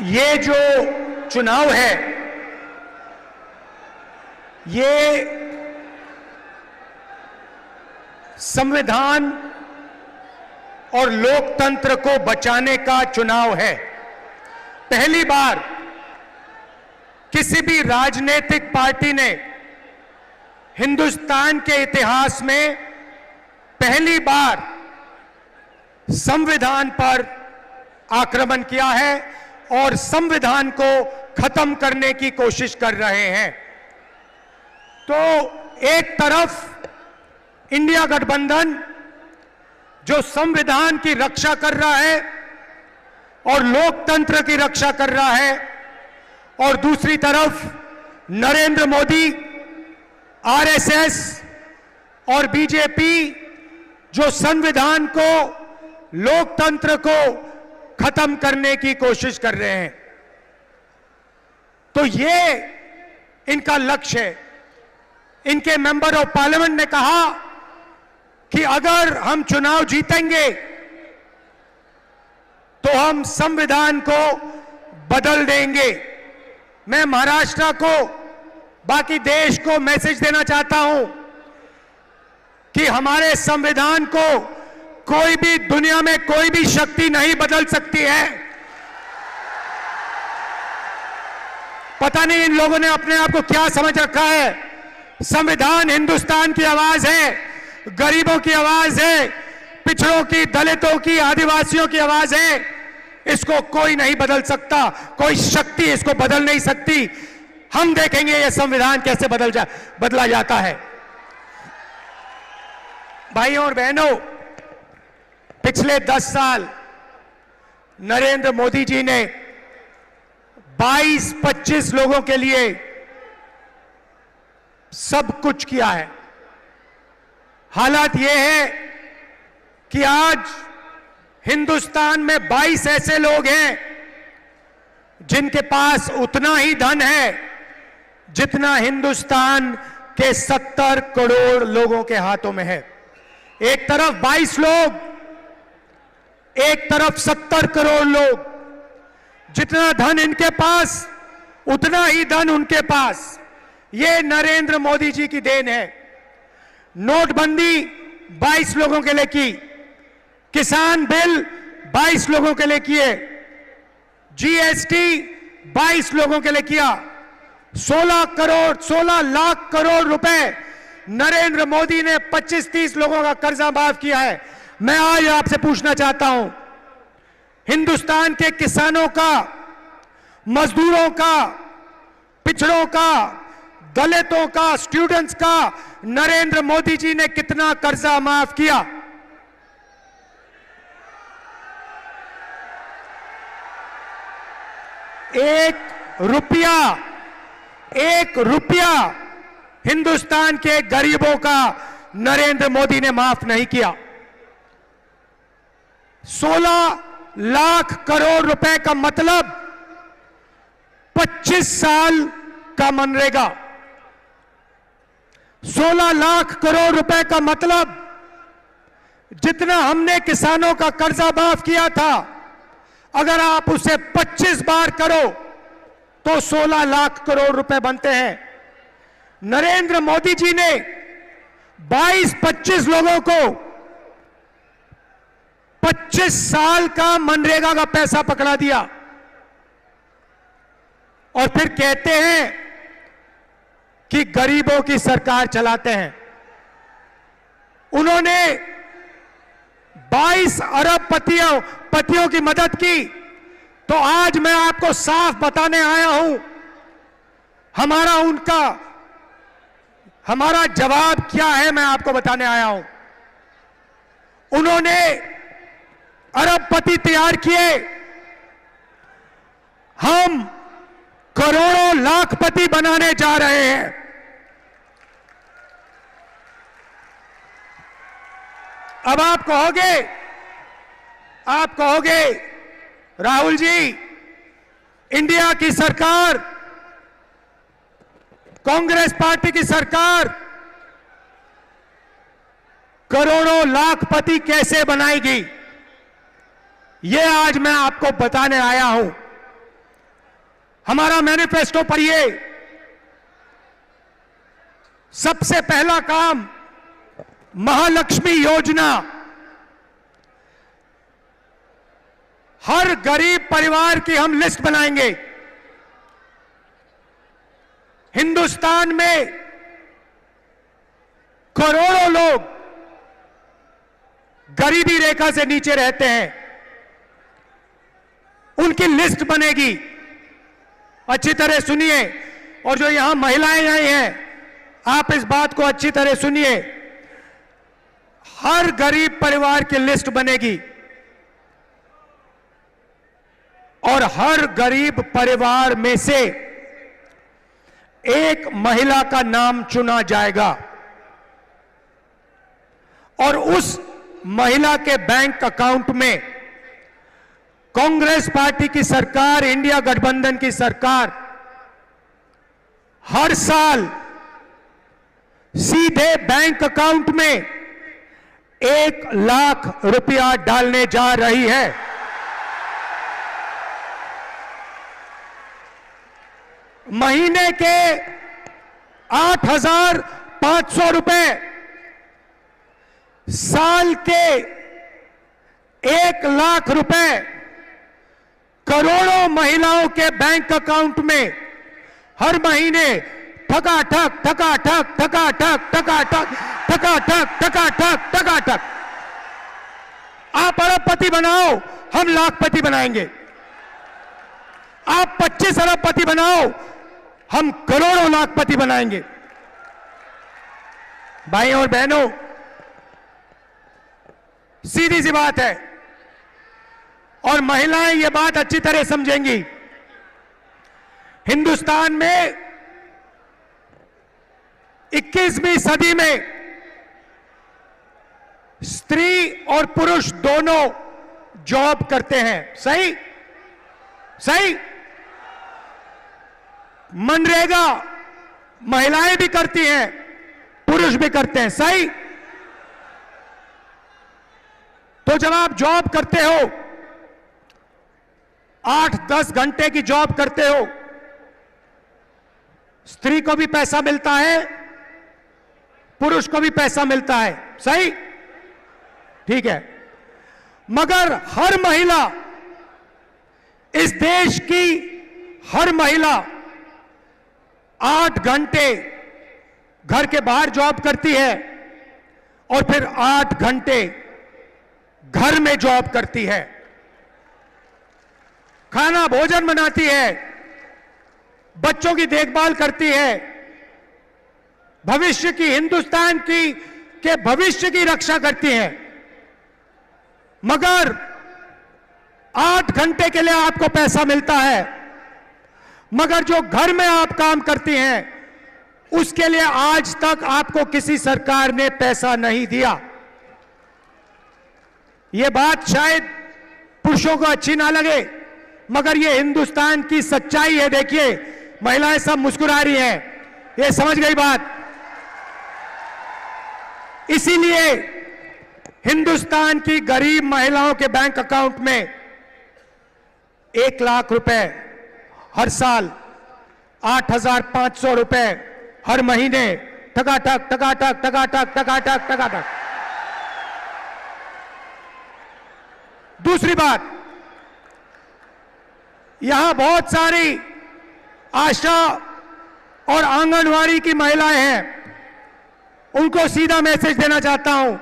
ये जो चुनाव है, ये संविधान और लोकतंत्र को बचाने का चुनाव है। पहली बार किसी भी राजनीतिक पार्टी ने हिंदुस्तान के इतिहास में पहली बार संविधान पर आक्रमण किया है और संविधान को खत्म करने की कोशिश कर रहे हैं। तो एक तरफ इंडिया गठबंधन जो संविधान की रक्षा कर रहा है और लोकतंत्र की रक्षा कर रहा है, और दूसरी तरफ नरेंद्र मोदी, आरएसएस और बीजेपी जो संविधान को, लोकतंत्र को खत्म करने की कोशिश कर रहे हैं। तो ये इनका लक्ष्य है। इनके मेंबर ऑफ पार्लियामेंट ने कहा कि अगर हम चुनाव जीतेंगे तो हम संविधान को बदल देंगे। मैं महाराष्ट्र को, बाकी देश को मैसेज देना चाहता हूं कि हमारे संविधान को कोई भी, दुनिया में कोई भी शक्ति नहीं बदल सकती है। पता नहीं इन लोगों ने अपने आप को क्या समझ रखा है। संविधान हिंदुस्तान की आवाज है, गरीबों की आवाज है, पिछड़ों की, दलितों की, आदिवासियों की आवाज है। इसको कोई नहीं बदल सकता, कोई शक्ति इसको बदल नहीं सकती। हम देखेंगे यह संविधान कैसे बदला जाता है। भाइयों और बहनों, पिछले 10 साल नरेंद्र मोदी जी ने 22-25 लोगों के लिए सब कुछ किया है। हालात यह है कि आज हिंदुस्तान में 22 ऐसे लोग हैं जिनके पास उतना ही धन है जितना हिंदुस्तान के 70 करोड़ लोगों के हाथों में है। एक तरफ 22 लोग, एक तरफ 70 करोड़ लोग। जितना धन इनके पास, उतना ही धन उनके पास। ये नरेंद्र मोदी जी की देन है। नोटबंदी 22 लोगों के लिए की, किसान बिल 22 लोगों के लिए किए, जीएसटी 22 लोगों के लिए किया, 16 लाख करोड़ रुपए नरेंद्र मोदी ने 25-30 लोगों का कर्जा माफ किया है। मैं आज आपसे पूछना चाहता हूं, हिंदुस्तान के किसानों का, मजदूरों का, पिछड़ों का, दलितों का, स्टूडेंट्स का नरेंद्र मोदी जी ने कितना कर्जा माफ किया? एक रुपया हिंदुस्तान के गरीबों का नरेंद्र मोदी ने माफ नहीं किया। 16 लाख करोड़ रुपए का मतलब 25 साल का मनरेगा। 16 लाख करोड़ रुपए का मतलब जितना हमने किसानों का कर्जा माफ किया था, अगर आप उसे 25 बार करो तो 16 लाख करोड़ रुपए बनते हैं। नरेंद्र मोदी जी ने 22-25 लोगों को 25 साल का मनरेगा का पैसा पकड़ा दिया और फिर कहते हैं कि गरीबों की सरकार चलाते हैं। उन्होंने 22 अरब पतियों की मदद की। तो आज मैं आपको साफ बताने आया हूं, हमारा जवाब क्या है, मैं आपको बताने आया हूं। उन्होंने अरबपति तैयार किए, हम करोड़ों लाखपति बनाने जा रहे हैं। अब आप कहोगे राहुल जी, इंडिया की सरकार, कांग्रेस पार्टी की सरकार करोड़ों लाखपति कैसे बनाएगी? ये आज मैं आपको बताने आया हूं। हमारा मैनिफेस्टो पढ़िए। सबसे पहला काम महालक्ष्मी योजना। हर गरीब परिवार की हम लिस्ट बनाएंगे। हिंदुस्तान में करोड़ों लोग गरीबी रेखा से नीचे रहते हैं, उनकी लिस्ट बनेगी। अच्छी तरह सुनिए, और जो यहां महिलाएं आई हैं, आप इस बात को अच्छी तरह सुनिए। हर गरीब परिवार की लिस्ट बनेगी और हर गरीब परिवार में से एक महिला का नाम चुना जाएगा और उस महिला के बैंक अकाउंट में कांग्रेस पार्टी की सरकार, इंडिया गठबंधन की सरकार हर साल सीधे बैंक अकाउंट में 1 लाख रुपया डालने जा रही है। महीने के 8,500 रुपए, साल के 1 लाख रुपए करोड़ों महिलाओं के बैंक अकाउंट में हर महीने ठकाठक ठकाठक ठकाठक ठकाठक ठकाठक ठकाठक ठकाठक। आप अरबपति बनाओ, हम लाखपति बनाएंगे। आप 25 अरबपति बनाओ, हम करोड़ों लाखपति बनाएंगे। भाइयों और बहनों, सीधी सी बात है और महिलाएं ये बात अच्छी तरह समझेंगी। हिंदुस्तान में 21वीं सदी में स्त्री और पुरुष दोनों जॉब करते हैं। सही सही। मनरेगा महिलाएं भी करती हैं, पुरुष भी करते हैं। सही। तो जब आप जॉब करते हो, 8-10 घंटे की जॉब करते हो, स्त्री को भी पैसा मिलता है, पुरुष को भी पैसा मिलता है। सही, ठीक है। मगर हर महिला, इस देश की हर महिला 8 घंटे घर के बाहर जॉब करती है और फिर 8 घंटे घर में जॉब करती है। खाना भोजन बनाती है, बच्चों की देखभाल करती है, भविष्य की, हिंदुस्तान की के भविष्य की रक्षा करती है। मगर 8 घंटे के लिए आपको पैसा मिलता है, मगर जो घर में आप काम करती हैं उसके लिए आज तक आपको किसी सरकार ने पैसा नहीं दिया। यह बात शायद पुरुषों को अच्छी ना लगे, मगर यह हिंदुस्तान की सच्चाई है। देखिए, महिलाएं सब मुस्कुरा रही हैं, ये समझ गई बात। इसीलिए हिंदुस्तान की गरीब महिलाओं के बैंक अकाउंट में 1 लाख रुपए हर साल, 8,500 रुपए हर महीने, ठकाठक ठकाठक ठकाठक ठकाठक ठकाठक। दूसरी बात, यहां बहुत सारी आशा और आंगनवाड़ी की महिलाएं हैं, उनको सीधा मैसेज देना चाहता हूं,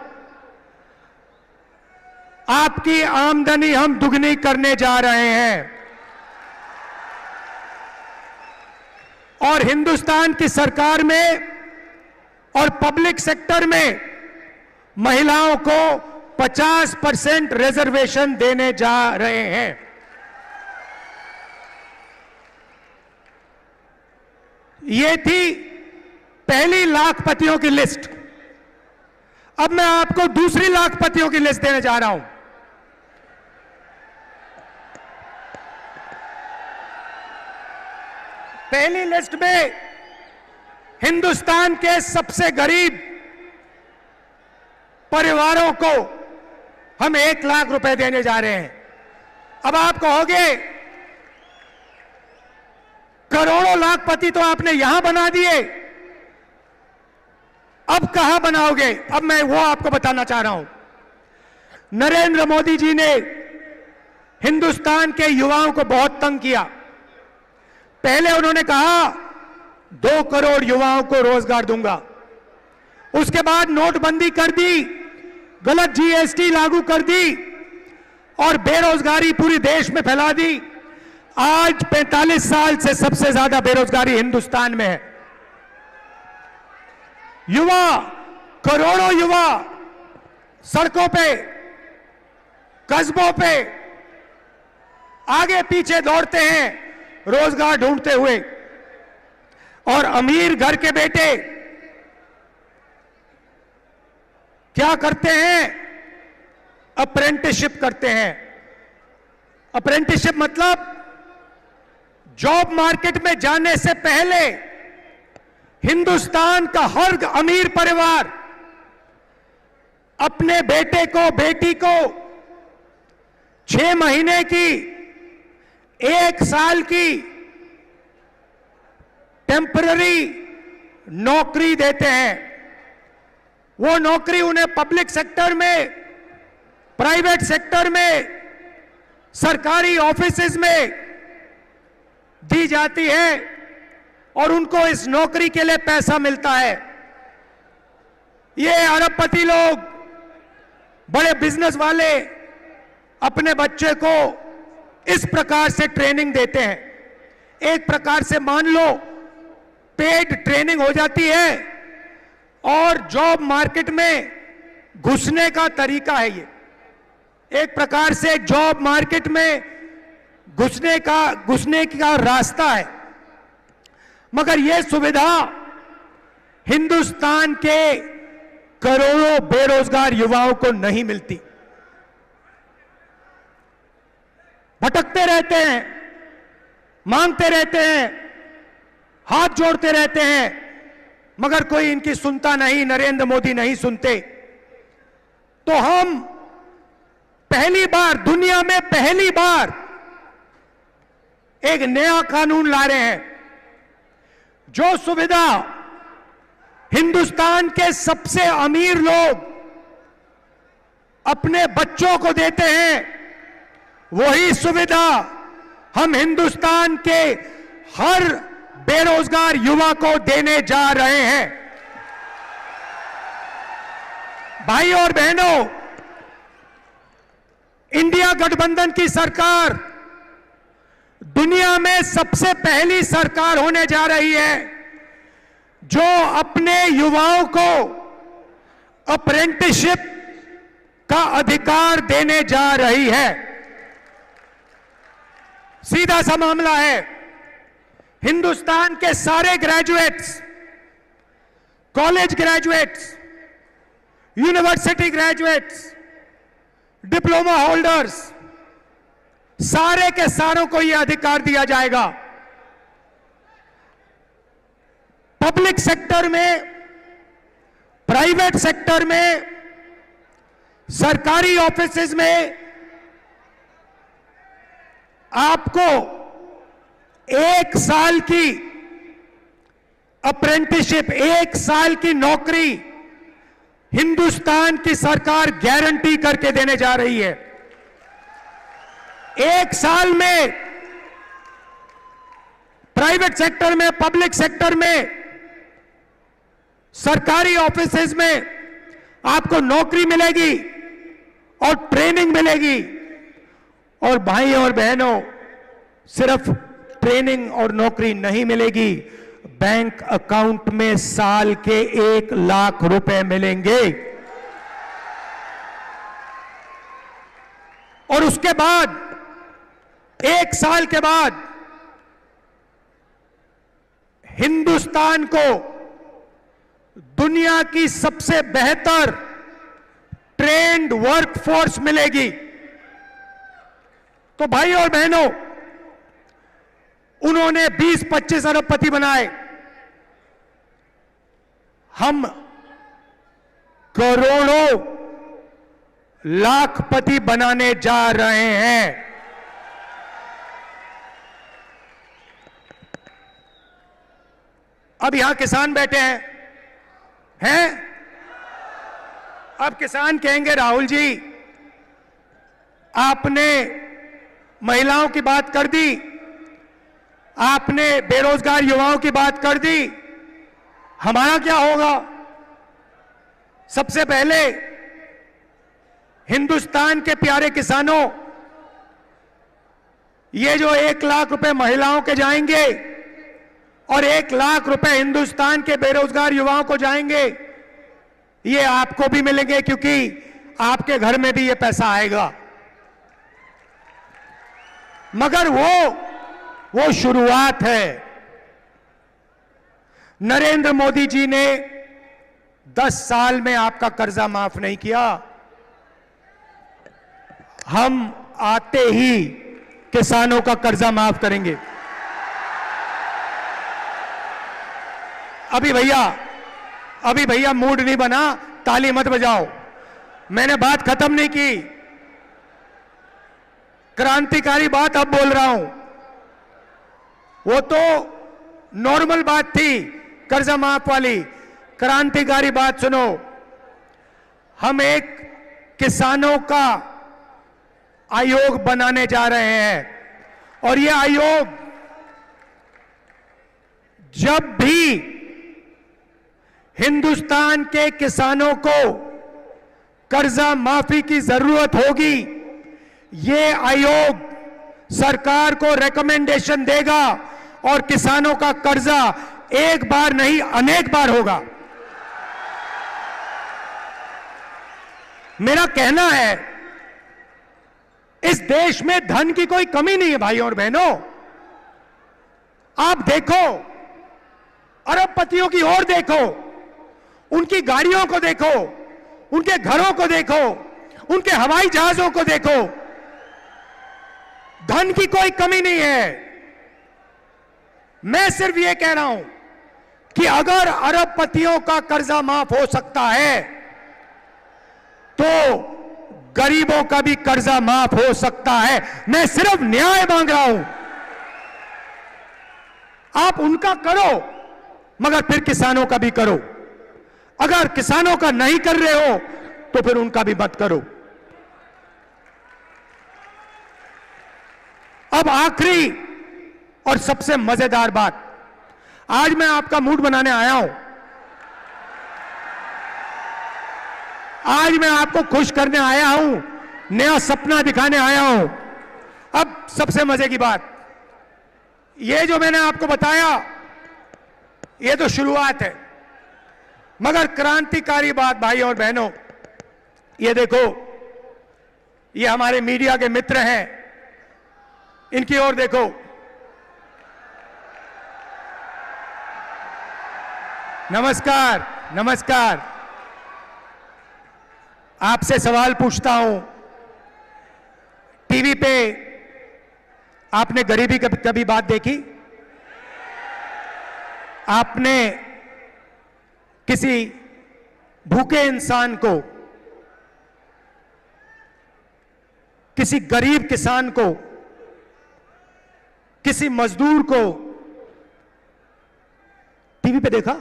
आपकी आमदनी हम दुगनी करने जा रहे हैं और हिंदुस्तान की सरकार में और पब्लिक सेक्टर में महिलाओं को 50% रिजर्वेशन देने जा रहे हैं। ये थी पहली लाखपतियों की लिस्ट। अब मैं आपको दूसरी लाखपतियों की लिस्ट देने जा रहा हूं। पहली लिस्ट में हिंदुस्तान के सबसे गरीब परिवारों को हम 1 लाख रुपए देने जा रहे हैं। अब आप कहोगे करोड़ों लाखपति तो आपने यहां बना दिए, अब कहां बनाओगे? अब मैं वो आपको बताना चाह रहा हूं। नरेंद्र मोदी जी ने हिंदुस्तान के युवाओं को बहुत तंग किया। पहले उन्होंने कहा 2 करोड़ युवाओं को रोजगार दूंगा, उसके बाद नोटबंदी कर दी, गलत जीएसटी लागू कर दी और बेरोजगारी पूरी देश में फैला दी। आज 45 साल से सबसे ज्यादा बेरोजगारी हिंदुस्तान में है। युवा, करोड़ों युवा सड़कों पे, कस्बों पे आगे पीछे दौड़ते हैं रोजगार ढूंढते हुए, और अमीर घर के बेटे क्या करते हैं? अप्रेंटिसशिप करते हैं। अप्रेंटिसशिप मतलब जॉब मार्केट में जाने से पहले हिंदुस्तान का हर अमीर परिवार अपने बेटे को, बेटी को 6 महीने की, 1 साल की टेम्पररी नौकरी देते हैं। वो नौकरी उन्हें पब्लिक सेक्टर में, प्राइवेट सेक्टर में, सरकारी ऑफिसेज में दी जाती है और उनको इस नौकरी के लिए पैसा मिलता है। ये अरबपति लोग, बड़े बिजनेस वाले अपने बच्चे को इस प्रकार से ट्रेनिंग देते हैं। एक प्रकार से मान लो पेड ट्रेनिंग हो जाती है और जॉब मार्केट में घुसने का तरीका है ये। एक प्रकार से जॉब मार्केट में घुसने का रास्ता है। मगर यह सुविधा हिंदुस्तान के करोड़ों बेरोजगार युवाओं को नहीं मिलती। भटकते रहते हैं, मांगते रहते हैं, हाथ जोड़ते रहते हैं, मगर कोई इनकी सुनता नहीं, नरेंद्र मोदी नहीं सुनते। तो हम पहली बार, दुनिया में पहली बार एक नया कानून ला रहे हैं, जो सुविधा हिंदुस्तान के सबसे अमीर लोग अपने बच्चों को देते हैं, वही सुविधा हम हिंदुस्तान के हर बेरोजगार युवा को देने जा रहे हैं। भाई और बहनों, इंडिया गठबंधन की सरकार दुनिया में सबसे पहली सरकार होने जा रही है जो अपने युवाओं को अप्रेंटिसशिप का अधिकार देने जा रही है। सीधा सा मामला है, हिंदुस्तान के सारे graduates, college graduates, university graduates, diploma holders, सारे के सारों को यह अधिकार दिया जाएगा। पब्लिक सेक्टर में, प्राइवेट सेक्टर में, सरकारी ऑफिसेज में आपको 1 साल की अप्रेंटिसशिप, 1 साल की नौकरी हिंदुस्तान की सरकार गारंटी करके देने जा रही है। 1 साल में प्राइवेट सेक्टर में, पब्लिक सेक्टर में, सरकारी ऑफिसेज में आपको नौकरी मिलेगी और ट्रेनिंग मिलेगी। और भाई और बहनों, सिर्फ ट्रेनिंग और नौकरी नहीं मिलेगी, बैंक अकाउंट में साल के 1 लाख रुपए मिलेंगे। और उसके बाद 1 साल के बाद हिंदुस्तान को दुनिया की सबसे बेहतर ट्रेंड वर्कफोर्स मिलेगी। तो भाई और बहनों, उन्होंने 20-25 अरबपति बनाए, हम करोड़ों लाखपति बनाने जा रहे हैं। अब यहां किसान बैठे हैं? अब किसान कहेंगे राहुल जी आपने महिलाओं की बात कर दी, आपने बेरोजगार युवाओं की बात कर दी, हमारा क्या होगा? सबसे पहले हिंदुस्तान के प्यारे किसानों, ये जो 1 लाख रुपए महिलाओं के जाएंगे और 1 लाख रुपए हिंदुस्तान के बेरोजगार युवाओं को जाएंगे, ये आपको भी मिलेंगे क्योंकि आपके घर में भी ये पैसा आएगा। मगर वो शुरुआत है। नरेंद्र मोदी जी ने 10 साल में आपका कर्जा माफ नहीं किया। हम आते ही किसानों का कर्जा माफ करेंगे। अभी भैया मूड नहीं बना, ताली मत बजाओ, मैंने बात खत्म नहीं की। क्रांतिकारी बात अब बोल रहा हूं, वो तो नॉर्मल बात थी कर्जा माफ वाली। क्रांतिकारी बात सुनो, हम एक किसानों का आयोग बनाने जा रहे हैं और यह आयोग जब भी हिंदुस्तान के किसानों को कर्जा माफी की जरूरत होगी, ये आयोग सरकार को रिकमेंडेशन देगा और किसानों का कर्जा एक बार नहीं अनेक बार होगा। मेरा कहना है इस देश में धन की कोई कमी नहीं है भाइयों और बहनों। आप देखो, अरबपतियों की ओर देखो, उनकी गाड़ियों को देखो, उनके घरों को देखो, उनके हवाई जहाजों को देखो, धन की कोई कमी नहीं है। मैं सिर्फ यह कह रहा हूं कि अगर अरबपतियों का कर्जा माफ हो सकता है तो गरीबों का भी कर्जा माफ हो सकता है। मैं सिर्फ न्याय मांग रहा हूं। आप उनका करो मगर फिर किसानों का भी करो। अगर किसानों का नहीं कर रहे हो तो फिर उनका भी मत करो। अब आखिरी और सबसे मजेदार बात, आज मैं आपका मूड बनाने आया हूं, आज मैं आपको खुश करने आया हूं, नया सपना दिखाने आया हूं। अब सबसे मजे की बात, ये जो मैंने आपको बताया ये तो शुरुआत है, मगर क्रांतिकारी बात भाई और बहनों, ये देखो, ये हमारे मीडिया के मित्र हैं, इनकी ओर देखो। नमस्कार, नमस्कार। आपसे सवाल पूछता हूं, टीवी पे आपने गरीबी कभी बात देखी? आपने किसी भूखे इंसान को, किसी गरीब किसान को, किसी मजदूर को टीवी पे देखा?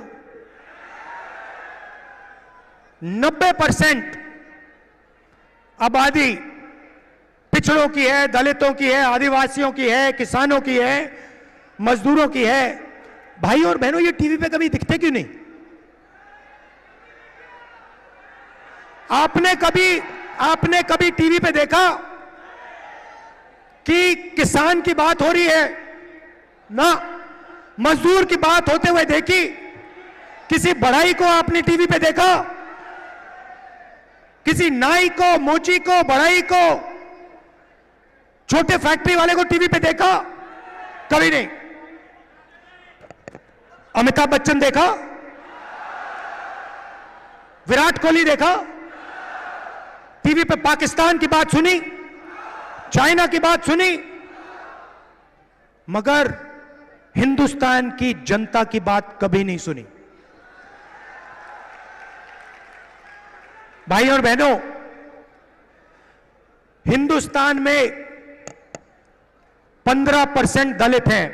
90% आबादी पिछड़ों की है, दलितों की है, आदिवासियों की है, किसानों की है, मजदूरों की है। भाई और बहनों, ये टीवी पे कभी दिखते क्यों नहीं? आपने कभी टीवी पे देखा कि किसान की बात हो रही है? ना। मजदूर की बात होते हुए देखी? किसी बढ़ई को आपने टीवी पे देखा? किसी नाई को, मोची को, बढ़ई को, छोटे फैक्ट्री वाले को टीवी पे देखा? कभी नहीं। अमिताभ बच्चन देखा? विराट कोहली देखा? टीवी पे पाकिस्तान की बात सुनी, चाइना की बात सुनी, मगर हिंदुस्तान की जनता की बात कभी नहीं सुनी। भाई और बहनों, हिंदुस्तान में 15% दलित हैं,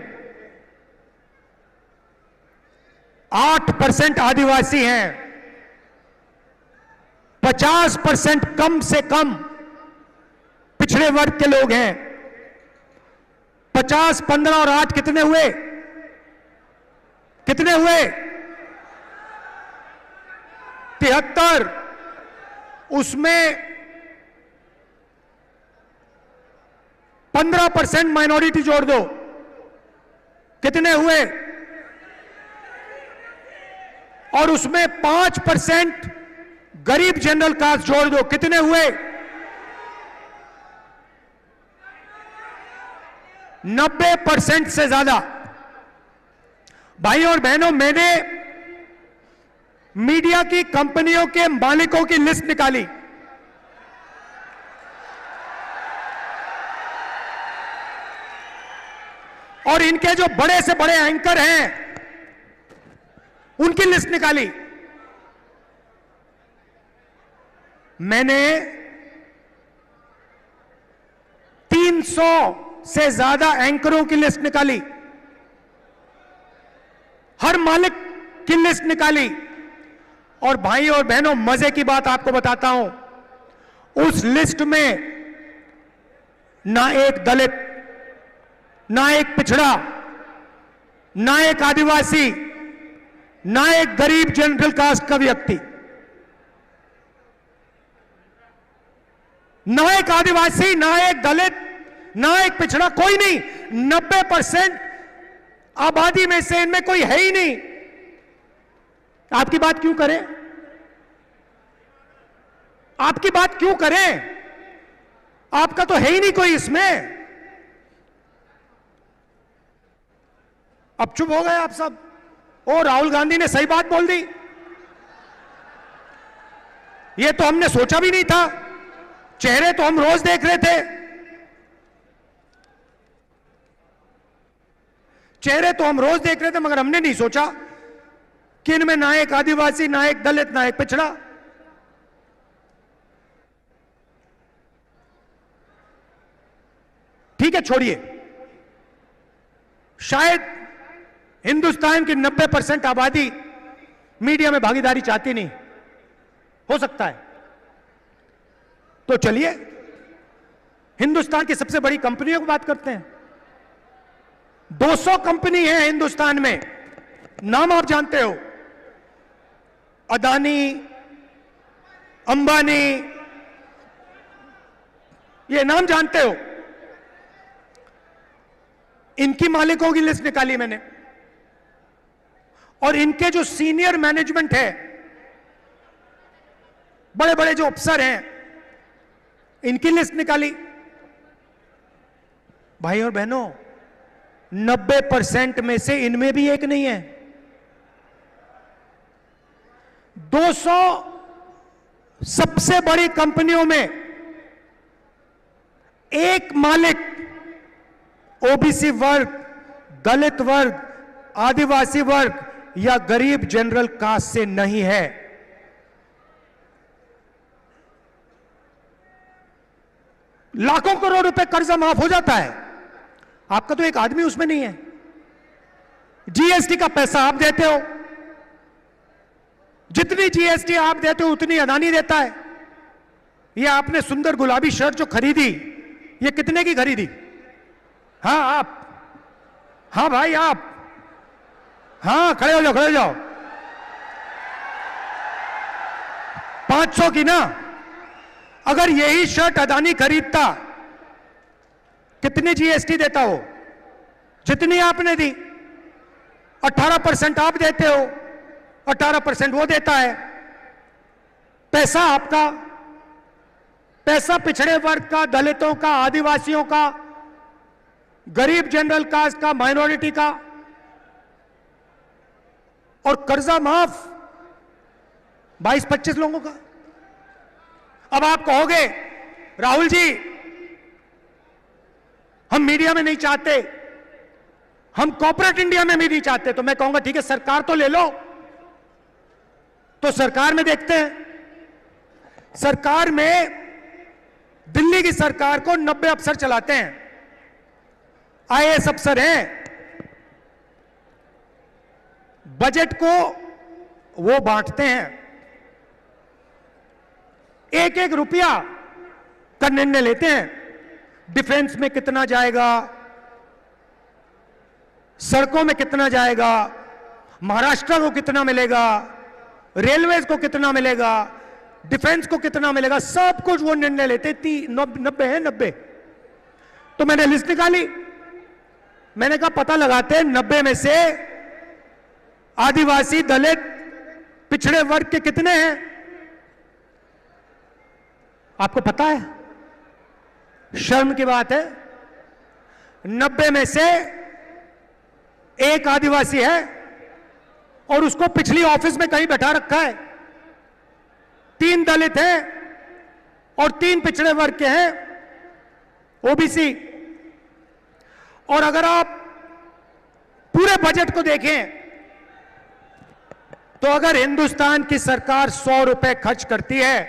8% आदिवासी हैं, 50% कम से कम पिछड़े वर्ग के लोग हैं। 50, 15 और 8 कितने हुए? कितने हुए? 73। उसमें 15% माइनॉरिटी जोड़ दो, कितने हुए? और उसमें 5% गरीब जनरल कास्ट जोड़ दो, कितने हुए? 90% से ज्यादा। भाई और बहनों, मैंने मीडिया की कंपनियों के मालिकों की लिस्ट निकाली। और इनके जो बड़े से बड़े एंकर हैं उनकी लिस्ट निकाली। मैंने 300 से ज्यादा एंकरों की लिस्ट निकाली, हर मालिक की लिस्ट निकाली। और भाई और बहनों, मजे की बात आपको बताता हूं, उस लिस्ट में ना एक दलित, ना एक पिछड़ा, ना एक आदिवासी, ना एक गरीब जनरल कास्ट का व्यक्ति, ना एक आदिवासी, ना एक दलित, ना एक पिछड़ा, कोई नहीं। 90% आबादी में से इनमें कोई है ही नहीं। आपकी बात क्यों करें? आपकी बात क्यों करें? आपका तो है ही नहीं कोई इसमें। अब चुप हो गए आप सब। ओ, राहुल गांधी ने सही बात बोल दी, ये तो हमने सोचा भी नहीं था। चेहरे तो हम रोज देख रहे थे, चेहरे तो हम रोज देख रहे थे, मगर हमने नहीं सोचा कि इनमें ना एक आदिवासी, ना एक दलित, ना एक पिछड़ा। ठीक है, छोड़िए। शायद हिंदुस्तान की 90% आबादी मीडिया में भागीदारी चाहती नहीं, हो सकता है। तो चलिए हिंदुस्तान की सबसे बड़ी कंपनियों की बात करते हैं। 200 कंपनी है हिंदुस्तान में, नाम आप जानते हो, अदानी, अंबानी, ये नाम जानते हो। इनकी मालिकों की लिस्ट निकाली मैंने, और इनके जो सीनियर मैनेजमेंट है, बड़े बड़े जो अफसर हैं, इनकी लिस्ट निकाली। भाई और बहनों, 90% में से इनमें भी एक नहीं है। 200 सबसे बड़ी कंपनियों में एक मालिक ओबीसी वर्ग, दलित वर्ग, आदिवासी वर्ग या गरीब जनरल कास्ट से नहीं है। लाखों करोड़ रुपए कर्जा माफ हो जाता है, आपका तो एक आदमी उसमें नहीं है। जीएसटी का पैसा आप देते हो, जितनी जीएसटी आप देते हो उतनी अदानी देता है। ये आपने सुंदर गुलाबी शर्ट जो खरीदी, ये कितने की खरीदी? हाँ आप, हाँ भाई आप, हाँ खड़े हो जाओ, खड़े हो जाओ। 500 की ना? अगर यही शर्ट अदानी खरीदता, कितनी जीएसटी देता हो? जितनी आपने दी। 18% आप देते हो, 18% वो देता है। पैसा आपका, पैसा पिछड़े वर्ग का, दलितों का, आदिवासियों का, गरीब जनरल कास्ट का, माइनॉरिटी का, और कर्जा माफ 22-25 लोगों का। अब आप कहोगे राहुल जी, हम मीडिया में नहीं चाहते, हम कॉर्पोरेट इंडिया में भी नहीं चाहते। तो मैं कहूंगा ठीक है, सरकार तो ले लो। तो सरकार में देखते हैं। सरकार में दिल्ली की सरकार को 90 अफसर चलाते हैं, आईएएस अफसर हैं। बजट को वो बांटते हैं, एक एक रुपया का निर्णय लेते हैं। डिफेंस में कितना जाएगा, सड़कों में कितना जाएगा, महाराष्ट्र को कितना मिलेगा, रेलवेज को कितना मिलेगा, डिफेंस को कितना मिलेगा, सब कुछ वो निर्णय लेते। 90 है 90। तो मैंने लिस्ट निकाली, मैंने कहा पता लगाते हैं 90 में से आदिवासी, दलित, पिछड़े वर्ग के कितने हैं। आपको पता है, शर्म की बात है, 90 में से एक आदिवासी है और उसको पिछली ऑफिस में कहीं बैठा रखा है। 3 दलित हैं और 3 पिछड़े वर्ग के हैं, ओबीसी। और अगर आप पूरे बजट को देखें तो अगर हिंदुस्तान की सरकार 100 रुपए खर्च करती है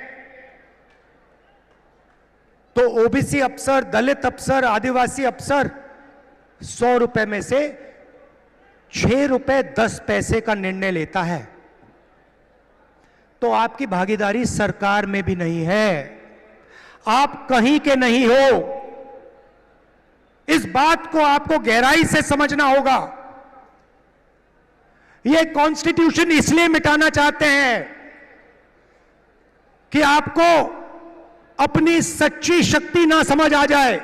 तो ओबीसी अफसर, दलित अफसर, आदिवासी अफसर 100 रुपए में से 6 रुपए 10 पैसे का निर्णय लेता है। तो आपकी भागीदारी सरकार में भी नहीं है, आप कहीं के नहीं हो। इस बात को आपको गहराई से समझना होगा। यह कॉन्स्टिट्यूशन इसलिए मिटाना चाहते हैं कि आपको अपनी सच्ची शक्ति ना समझ आ जाए,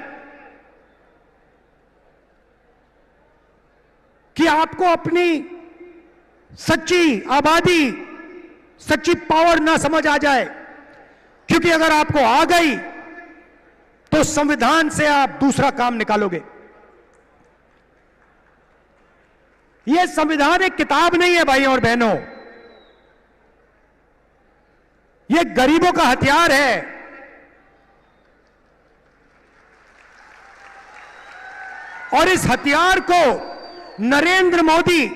कि आपको अपनी सच्ची आबादी, सच्ची पावर ना समझ आ जाए। क्योंकि अगर आपको आ गई तो संविधान से आप दूसरा काम निकालोगे। यह संविधान एक किताब नहीं है भाइयों और बहनों, यह गरीबों का हथियार है। और इस हथियार को नरेंद्र मोदी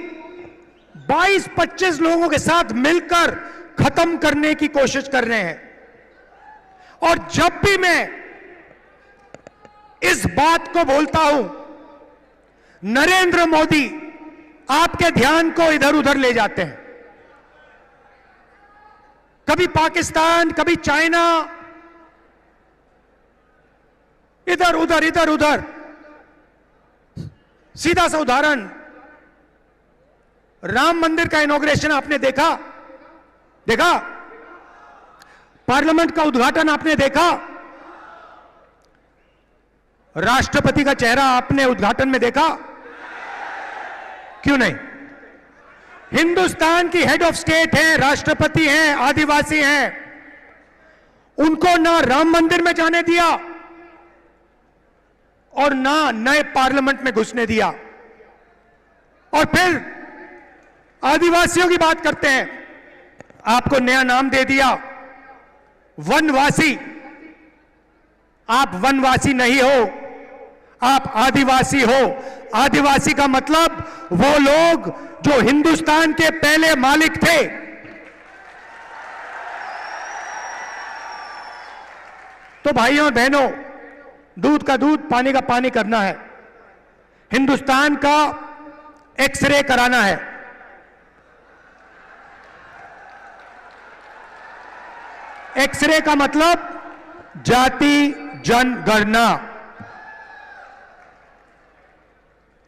22-25 लोगों के साथ मिलकर खत्म करने की कोशिश कर रहे हैं। और जब भी मैं इस बात को बोलता हूं, नरेंद्र मोदी आपके ध्यान को इधर उधर ले जाते हैं। कभी पाकिस्तान, कभी चाइना, इधर उधर इधर उधर। सीधा सा उदाहरण, राम मंदिर का इनॉग्रेशन आपने देखा? पार्लियामेंट का उद्घाटन आपने देखा? राष्ट्रपति का चेहरा आपने उद्घाटन में देखा? क्यों नहीं? हिंदुस्तान की हेड ऑफ स्टेट हैं, राष्ट्रपति हैं, आदिवासी हैं, उनको ना राम मंदिर में जाने दिया और ना नए पार्लियामेंट में घुसने दिया। और फिर आदिवासियों की बात करते हैं, आपको नया नाम दे दिया, वनवासी। आप वनवासी नहीं हो, आप आदिवासी हो। आदिवासी का मतलब वो लोग जो हिंदुस्तान के पहले मालिक थे। तो भाइयों और बहनों, दूध का दूध, पानी का पानी करना है। हिंदुस्तान का एक्सरे कराना है। एक्सरे का मतलब जाति जनगणना।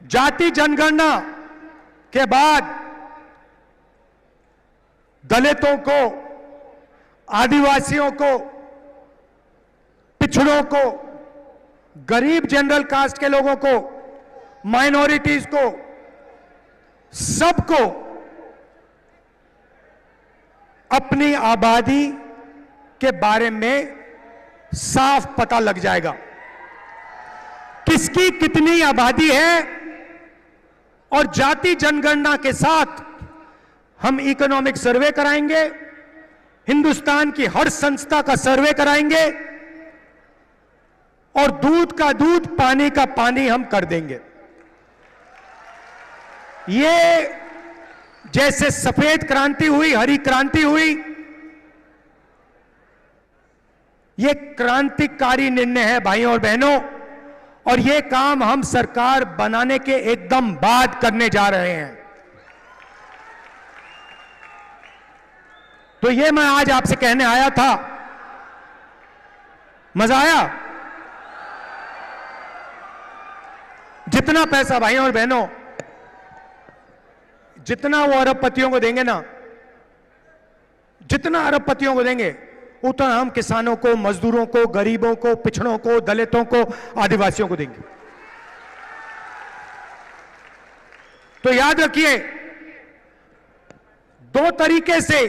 जाति जनगणना के बाद दलितों को, आदिवासियों को, पिछड़ों को, गरीब जनरल कास्ट के लोगों को, माइनॉरिटीज को, सबको अपनी आबादी के बारे में साफ पता लग जाएगा, किसकी कितनी आबादी है। और जाति जनगणना के साथ हम इकोनॉमिक सर्वे कराएंगे, हिंदुस्तान की हर संस्था का सर्वे कराएंगे और दूध का दूध, पानी का पानी हम कर देंगे। ये जैसे सफेद क्रांति हुई, हरी क्रांति हुई, ये क्रांतिकारी निर्णय है भाइयों और बहनों। और ये काम हम सरकार बनाने के एकदम बाद करने जा रहे हैं। तो ये मैं आज आपसे कहने आया था। मजा आया? जितना पैसा भाइयों और बहनों, जितना वो अरबपतियों को देंगे ना, जितना अरबपतियों को देंगे, उतना हम किसानों को, मजदूरों को, गरीबों को, पिछड़ों को, दलितों को, आदिवासियों को देंगे। तो याद रखिए, दो तरीके से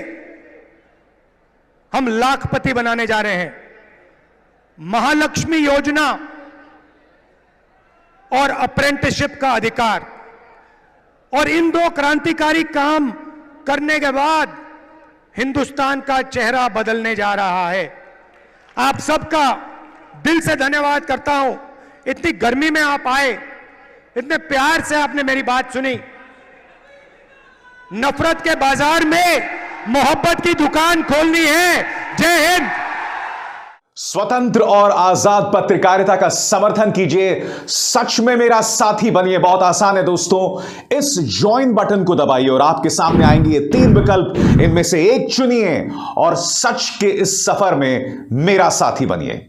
हम लाखपति बनाने जा रहे हैं। महालक्ष्मी योजना और अप्रेंटिसशिप का अधिकार। और इन दो क्रांतिकारी काम करने के बाद हिंदुस्तान का चेहरा बदलने जा रहा है। आप सबका दिल से धन्यवाद करता हूं। इतनी गर्मी में आप आए, इतने प्यार से आपने मेरी बात सुनी। नफरत के बाजार में मोहब्बत की दुकान खोलनी है। जय हिंद। स्वतंत्र और आजाद पत्रकारिता का समर्थन कीजिए, सच में मेरा साथी बनिए। बहुत आसान है दोस्तों, इस ज्वाइन बटन को दबाइए और आपके सामने आएंगे ये 3 विकल्प, इनमें से एक चुनिए और सच के इस सफर में मेरा साथी बनिए।